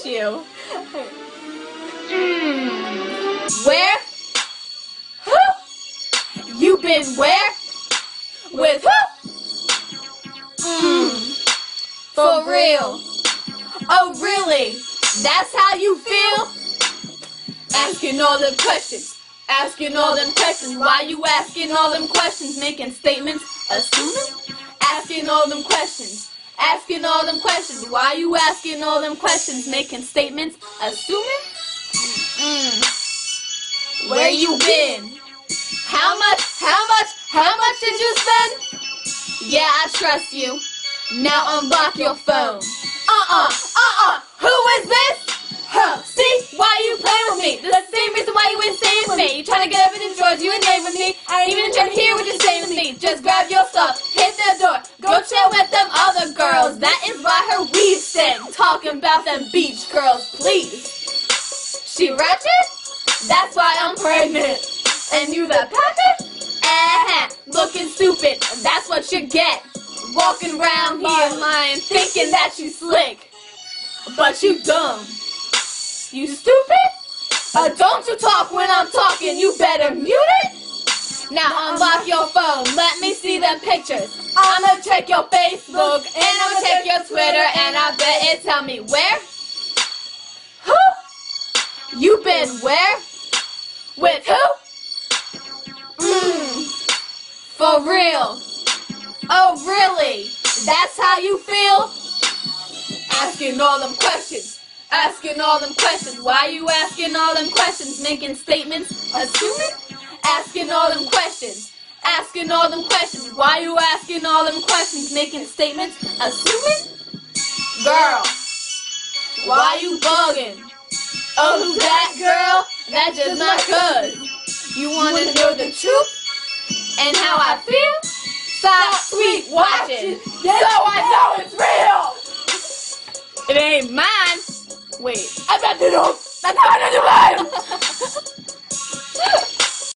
at you. Where? Who? You been where? With who? For real. Oh really? That's how you feel? Asking all them questions. Asking all them questions. Why you asking all them questions? Making statements, assuming? Asking all them questions. Asking all them questions. Why you asking all them questions? Making statements, assuming? Where you been? How much did you spend? Yeah, I trust you. Now unblock your phone. Who is this? See? Why you playing with me? That's the same reason why you ain't staying with me. You trying to get up in the drawers, you ain't there with me. I ain't even trying to hear what you're saying with me. Just grab your stuff, hit the door, go chill with them other girls. That is why her weed stink. Talking about them beach girls, please. She ratchet? That's why I'm pregnant. And you the pappy? Looking stupid, that's what you get. Walking around here lying, thinking that you slick. But you dumb. You stupid? Don't you talk when I'm talking, you better mute it. Now unlock your phone, let me see them pictures. I'ma check your Facebook, and I'ma check your Twitter, and I bet it tell me where? Who? You been where? With who? For real. Oh really? That's how you feel? Asking all them questions. Asking all them questions. Why you asking all them questions? Making statements, assuming? Asking all them questions. Asking all them questions. Why you asking all them questions? Making statements, assuming? Girl, why you bugging? Oh, who's that girl? That's just not good. You wanna know the truth? And how I feel? Stop sweet watching, so I know it's real! It ain't mine. Wait, I bet you know. That's how I know you mine!